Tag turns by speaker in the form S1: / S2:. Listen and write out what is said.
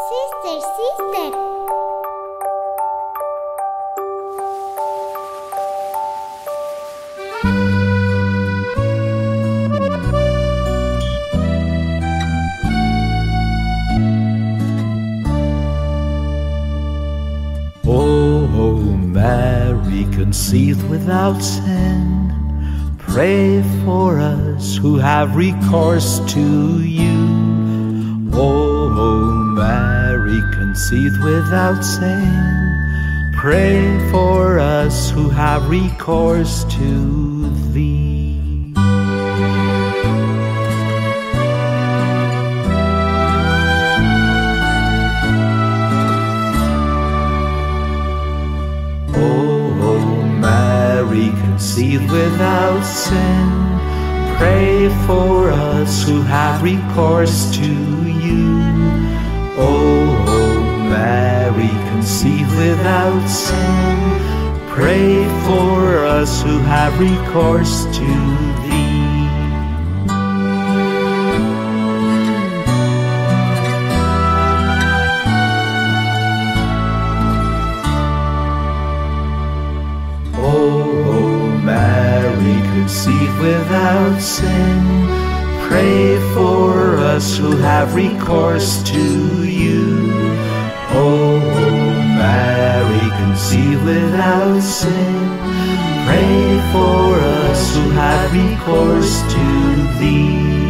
S1: Sister, sister.
S2: Oh, Mary, conceived without sin, pray for us who have recourse to you. Oh, Mary, conceived without sin, pray for us who have recourse to thee. Oh, Mary, conceived without sin, pray for us who have recourse to you. Oh, Mary, conceived without sin, pray for us who have recourse to thee. Oh, Mary, conceived without sin, pray for us who have recourse to you. Oh, Mary, conceived without sin, pray for us who have recourse to thee.